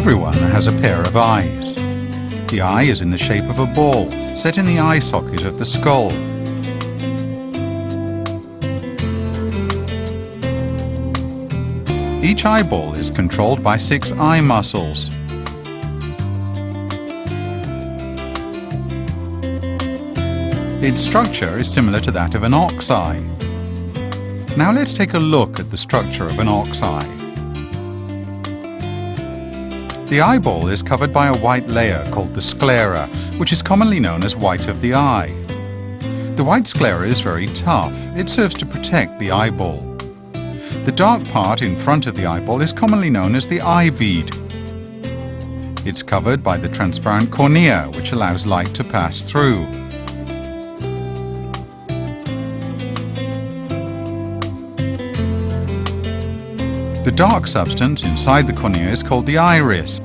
Everyone has a pair of eyes. The eye is in the shape of a ball, set in the eye socket of the skull. Each eyeball is controlled by 6 eye muscles. Its structure is similar to that of an ox eye. Now let's take a look at the structure of an ox eye. The eyeball is covered by a white layer called the sclera, which is commonly known as white of the eye. The white sclera is very tough. It serves to protect the eyeball. The dark part in front of the eyeball is commonly known as the eye bead. It's covered by the transparent cornea, which allows light to pass through. The dark substance inside the cornea is called the iris,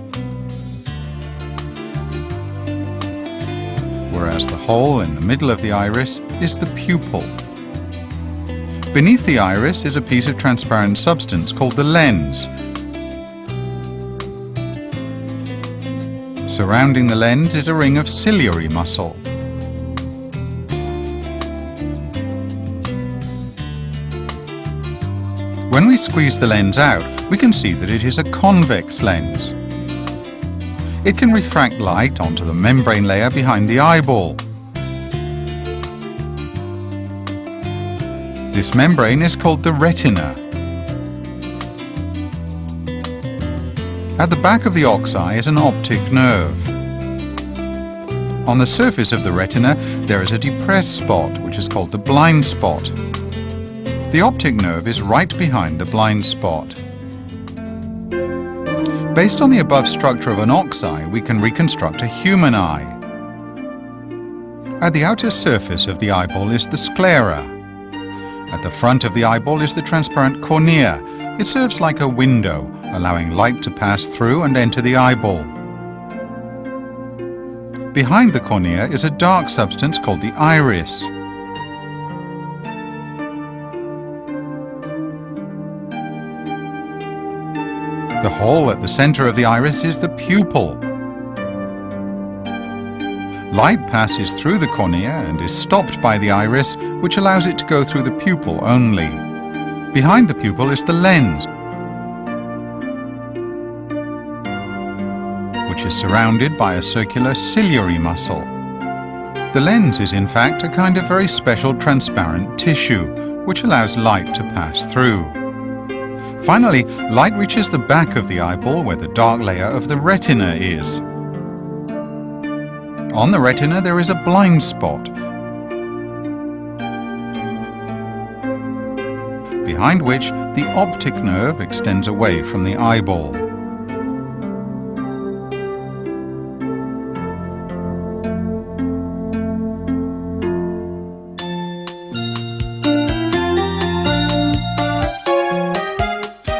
whereas the hole in the middle of the iris is the pupil. Beneath the iris is a piece of transparent substance called the lens. Surrounding the lens is a ring of ciliary muscle. When we squeeze the lens out, we can see that it is a convex lens. It can refract light onto the membrane layer behind the eyeball. This membrane is called the retina. At the back of the ox eye is an optic nerve. On the surface of the retina, there is a depressed spot, which is called the blind spot. The optic nerve is right behind the blind spot. Based on the above structure of an ox eye, we can reconstruct a human eye. At the outer surface of the eyeball is the sclera. At the front of the eyeball is the transparent cornea. It serves like a window, allowing light to pass through and enter the eyeball. Behind the cornea is a dark substance called the iris. The hole at the center of the iris is the pupil. Light passes through the cornea and is stopped by the iris, which allows it to go through the pupil only. Behind the pupil is the lens, which is surrounded by a circular ciliary muscle. The lens is in fact a kind of very special transparent tissue, which allows light to pass through. Finally, light reaches the back of the eyeball where the dark layer of the retina is. On the retina there is a blind spot, behind which the optic nerve extends away from the eyeball.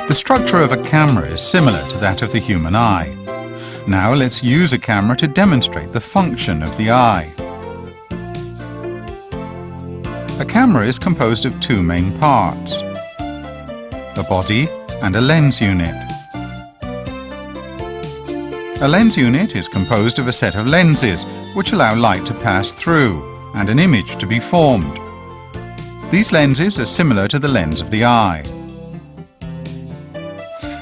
The structure of a camera is similar to that of the human eye. Now let's use a camera to demonstrate the function of the eye. A camera is composed of 2 main parts: a body and a lens unit. A lens unit is composed of a set of lenses which allow light to pass through and an image to be formed. These lenses are similar to the lens of the eye.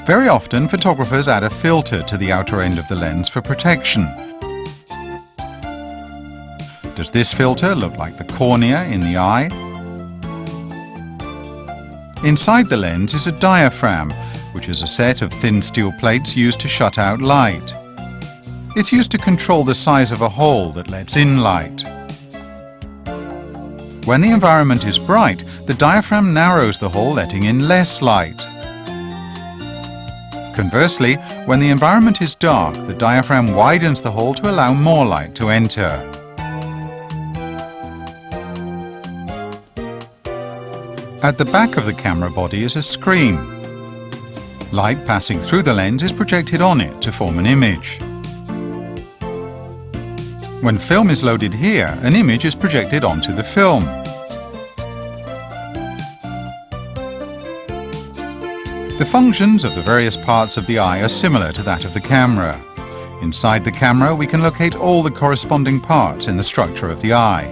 Very often, photographers add a filter to the outer end of the lens for protection. Does this filter look like the cornea in the eye? Inside the lens is a diaphragm, which is a set of thin steel plates used to shut out light. It's used to control the size of a hole that lets in light. When the environment is bright, the diaphragm narrows the hole, letting in less light. Conversely, when the environment is dark, the diaphragm widens the hole to allow more light to enter. At the back of the camera body is a screen. Light passing through the lens is projected on it to form an image. When film is loaded here, an image is projected onto the film. The functions of the various parts of the eye are similar to that of the camera. Inside the camera, we can locate all the corresponding parts in the structure of the eye.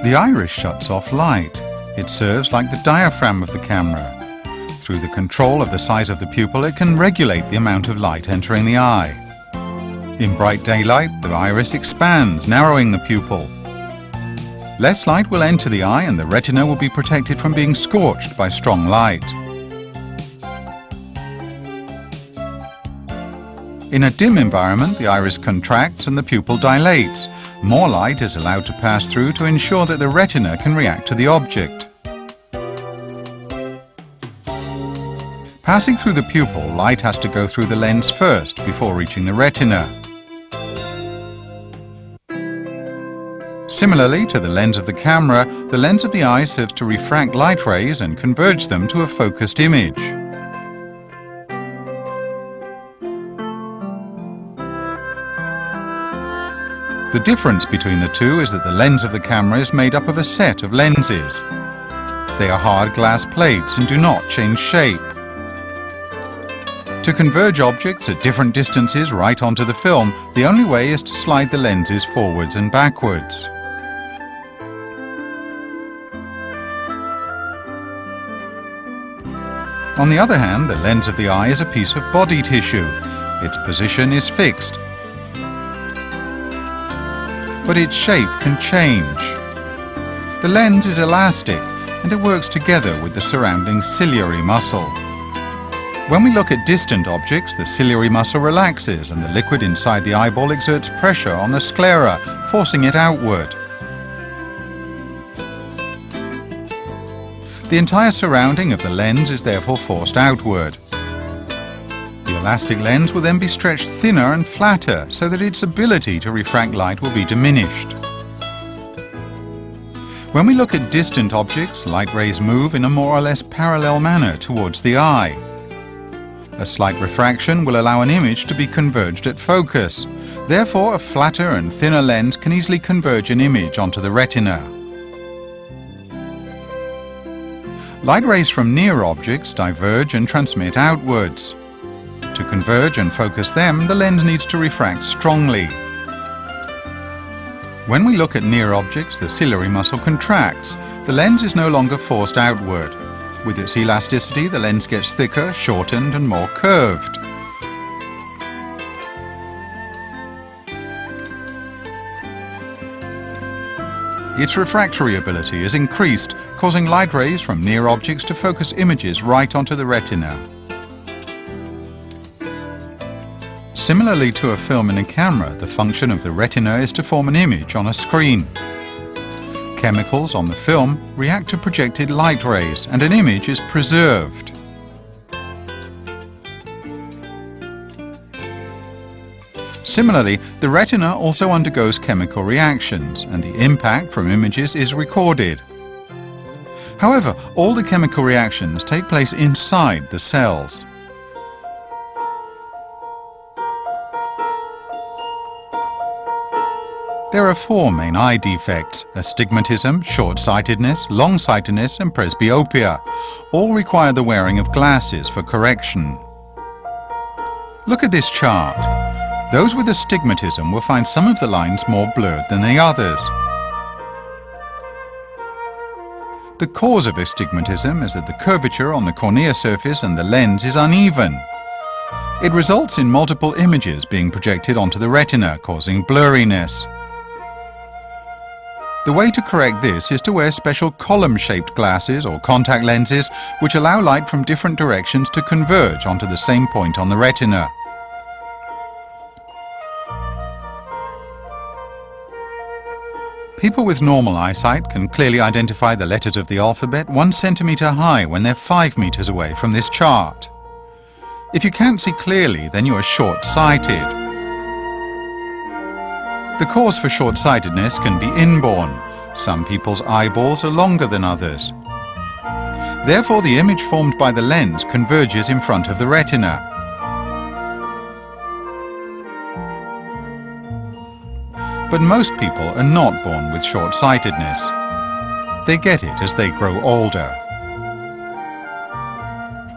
The iris shuts off light. It serves like the diaphragm of the camera. Through the control of the size of the pupil, it can regulate the amount of light entering the eye. In bright daylight, the iris expands, narrowing the pupil. Less light will enter the eye and the retina will be protected from being scorched by strong light. In a dim environment, the iris contracts and the pupil dilates. More light is allowed to pass through to ensure that the retina can react to the object. Passing through the pupil, light has to go through the lens first before reaching the retina. Similarly to the lens of the camera, the lens of the eye serves to refract light rays and converge them to a focused image. The difference between the two is that the lens of the camera is made up of a set of lenses. They are hard glass plates and do not change shape. To converge objects at different distances right onto the film, the only way is to slide the lenses forwards and backwards. On the other hand, the lens of the eye is a piece of body tissue. Its position is fixed, but its shape can change. The lens is elastic and it works together with the surrounding ciliary muscle. When we look at distant objects, the ciliary muscle relaxes and the liquid inside the eyeball exerts pressure on the sclera, forcing it outward. The entire surrounding of the lens is therefore forced outward. The elastic lens will then be stretched thinner and flatter so that its ability to refract light will be diminished. When we look at distant objects, light rays move in a more or less parallel manner towards the eye. A slight refraction will allow an image to be converged at focus. Therefore, a flatter and thinner lens can easily converge an image onto the retina. Light rays from near objects diverge and transmit outwards. To converge and focus them, the lens needs to refract strongly. When we look at near objects, the ciliary muscle contracts. The lens is no longer forced outward. With its elasticity, the lens gets thicker, shortened, and more curved. Its refractory ability is increased, causing light rays from near objects to focus images right onto the retina. Similarly to a film in a camera, the function of the retina is to form an image on a screen. Chemicals on the film react to projected light rays and an image is preserved. Similarly, the retina also undergoes chemical reactions and the impact from images is recorded. However, all the chemical reactions take place inside the cells. There are four main eye defects: astigmatism, short-sightedness, long-sightedness and presbyopia. All require the wearing of glasses for correction. Look at this chart. Those with astigmatism will find some of the lines more blurred than the others. The cause of astigmatism is that the curvature on the cornea surface and the lens is uneven. It results in multiple images being projected onto the retina, causing blurriness. The way to correct this is to wear special column-shaped glasses or contact lenses which allow light from different directions to converge onto the same point on the retina. People with normal eyesight can clearly identify the letters of the alphabet 1 centimeter high when they're 5 meters away from this chart. If you can't see clearly, then you are short-sighted. The cause for short-sightedness can be inborn. Some people's eyeballs are longer than others. Therefore, the image formed by the lens converges in front of the retina. But most people are not born with short-sightedness. They get it as they grow older.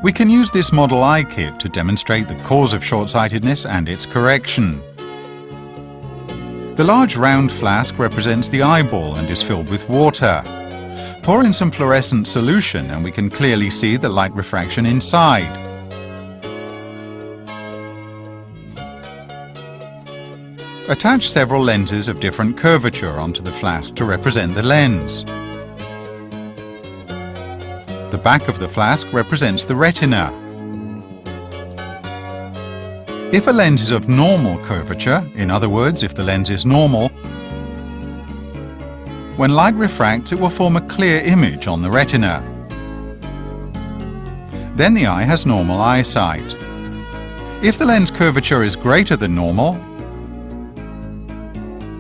We can use this model eye kit to demonstrate the cause of short-sightedness and its correction. The large round flask represents the eyeball and is filled with water. Pour in some fluorescent solution and we can clearly see the light refraction inside. Attach several lenses of different curvature onto the flask to represent the lens. The back of the flask represents the retina. If a lens is of normal curvature, in other words, if the lens is normal, when light refracts, it will form a clear image on the retina. Then the eye has normal eyesight. If the lens curvature is greater than normal,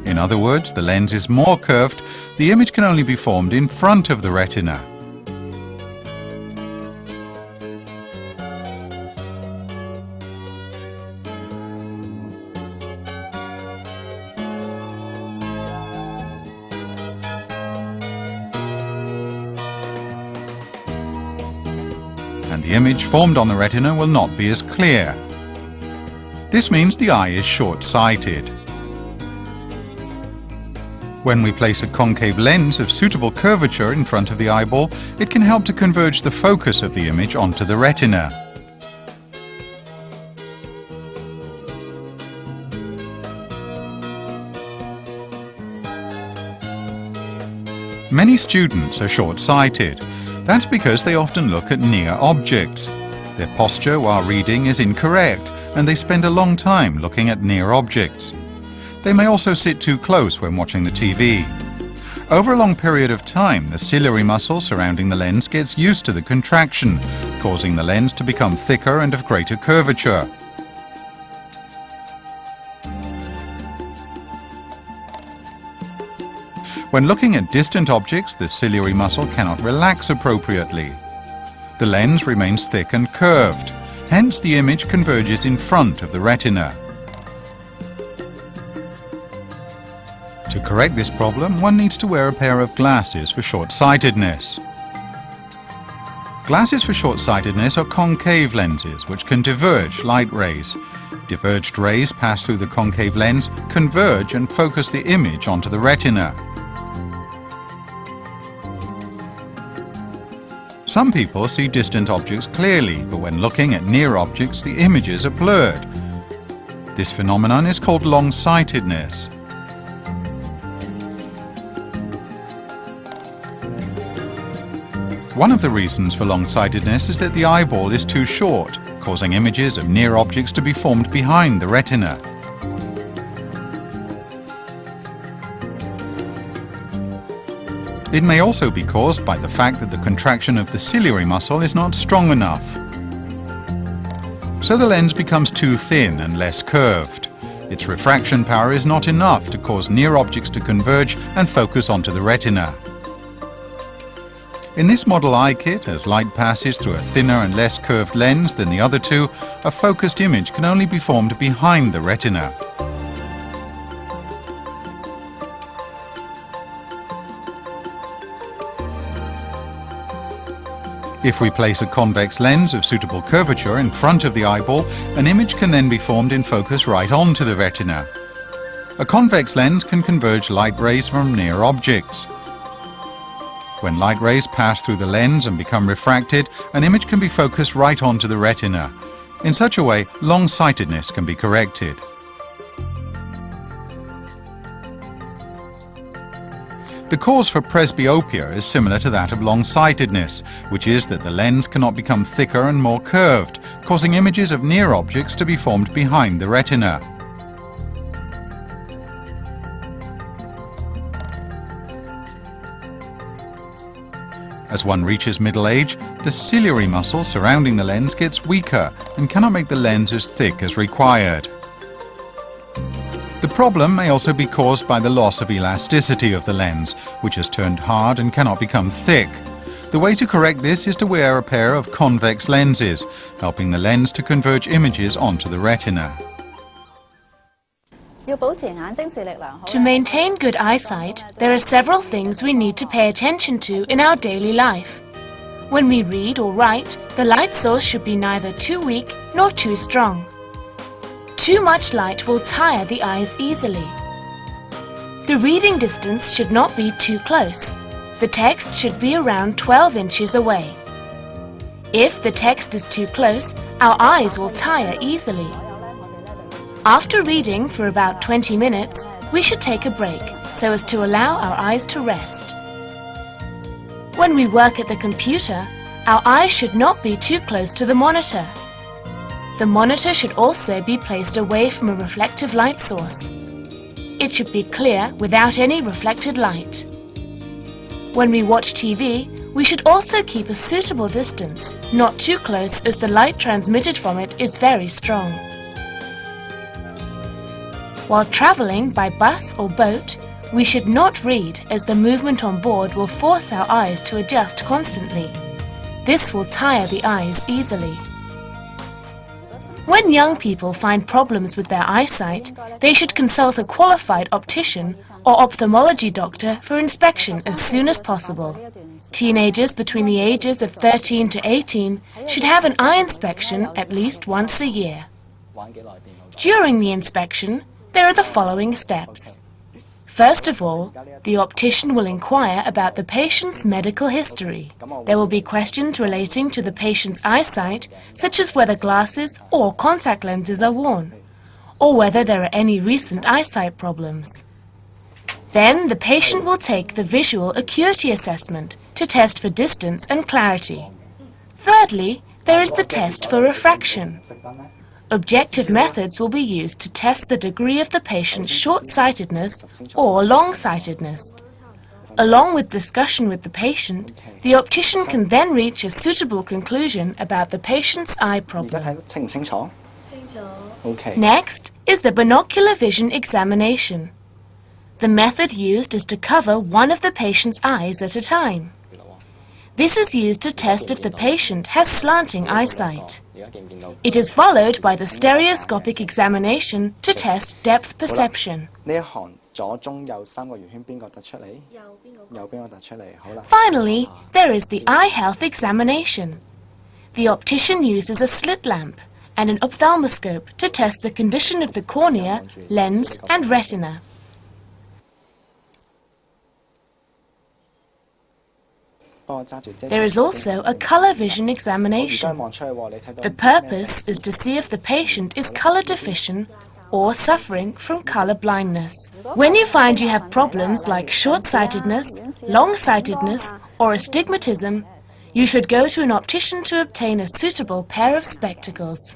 in other words, the lens is more curved, the image can only be formed in front of the retina. And the image formed on the retina will not be as clear. This means the eye is short-sighted. When we place a concave lens of suitable curvature in front of the eyeball, it can help to converge the focus of the image onto the retina. Many students are short-sighted. That's because they often look at near objects. Their posture while reading is incorrect, and they spend a long time looking at near objects. They may also sit too close when watching the TV. Over a long period of time, the ciliary muscle surrounding the lens gets used to the contraction, causing the lens to become thicker and of greater curvature. When looking at distant objects, the ciliary muscle cannot relax appropriately. The lens remains thick and curved, hence the image converges in front of the retina. To correct this problem, one needs to wear a pair of glasses for short-sightedness. Glasses for short-sightedness are concave lenses which can diverge light rays. Diverged rays pass through the concave lens, converge and focus the image onto the retina. Some people see distant objects clearly, but when looking at near objects, the images are blurred. This phenomenon is called long-sightedness. One of the reasons for long-sightedness is that the eyeball is too short, causing images of near objects to be formed behind the retina. It may also be caused by the fact that the contraction of the ciliary muscle is not strong enough. So the lens becomes too thin and less curved. Its refraction power is not enough to cause near objects to converge and focus onto the retina. In this model eye kit, as light passes through a thinner and less curved lens than the other two, a focused image can only be formed behind the retina. If we place a convex lens of suitable curvature in front of the eyeball, an image can then be formed in focus right onto the retina. A convex lens can converge light rays from near objects. When light rays pass through the lens and become refracted, an image can be focused right onto the retina. In such a way, long-sightedness can be corrected. The cause for presbyopia is similar to that of long-sightedness, which is that the lens cannot become thicker and more curved, causing images of near objects to be formed behind the retina. As one reaches middle age, the ciliary muscle surrounding the lens gets weaker and cannot make the lens as thick as required. The problem may also be caused by the loss of elasticity of the lens, which has turned hard and cannot become thick. The way to correct this is to wear a pair of convex lenses, helping the lens to converge images onto the retina. To maintain good eyesight, there are several things we need to pay attention to in our daily life. When we read or write, the light source should be neither too weak nor too strong. Too much light will tire the eyes easily. The reading distance should not be too close. The text should be around 12 inches away. If the text is too close, our eyes will tire easily. After reading for about 20 minutes, we should take a break so as to allow our eyes to rest. When we work at the computer, our eyes should not be too close to the monitor. The monitor should also be placed away from a reflective light source. It should be clear without any reflected light. When we watch TV, we should also keep a suitable distance, not too close as the light transmitted from it is very strong. While travelling by bus or boat, we should not read as the movement on board will force our eyes to adjust constantly. This will tire the eyes easily. When young people find problems with their eyesight, they should consult a qualified optician or ophthalmology doctor for inspection as soon as possible. Teenagers between the ages of 13 to 18 should have an eye inspection at least once a year. During the inspection, there are the following steps. First of all, the optician will inquire about the patient's medical history. There will be questions relating to the patient's eyesight, such as whether glasses or contact lenses are worn, or whether there are any recent eyesight problems. Then the patient will take the visual acuity assessment to test for distance and clarity. Thirdly, there is the test for refraction. Objective methods will be used to test the degree of the patient's short-sightedness or long-sightedness. Along with discussion with the patient, the optician can then reach a suitable conclusion about the patient's eye problem. Next is the binocular vision examination. The method used is to cover one of the patient's eyes at a time. This is used to test if the patient has slanting eyesight. It is followed by the stereoscopic examination to test depth perception. Finally, there is the eye health examination. The optician uses a slit lamp and an ophthalmoscope to test the condition of the cornea, lens and retina. There is also a color vision examination. The purpose is to see if the patient is color deficient or suffering from color blindness. When you find you have problems like short-sightedness, long-sightedness or astigmatism, you should go to an optician to obtain a suitable pair of spectacles.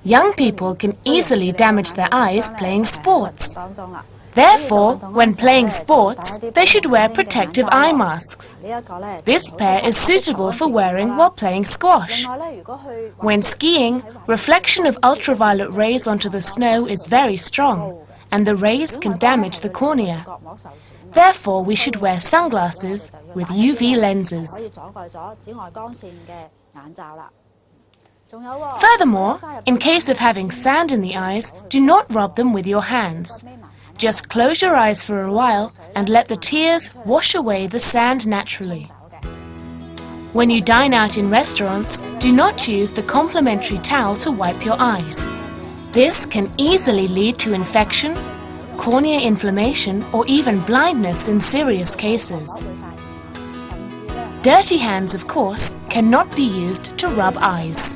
Young people can easily damage their eyes playing sports. Therefore, when playing sports, they should wear protective eye masks. This pair is suitable for wearing while playing squash. When skiing, reflection of ultraviolet rays onto the snow is very strong, and the rays can damage the cornea. Therefore, we should wear sunglasses with UV lenses. Furthermore, in case of having sand in the eyes, do not rub them with your hands. Just close your eyes for a while and let the tears wash away the sand naturally. When you dine out in restaurants, do not use the complimentary towel to wipe your eyes. This can easily lead to infection, cornea inflammation, or even blindness in serious cases. Dirty hands, of course, cannot be used to rub eyes.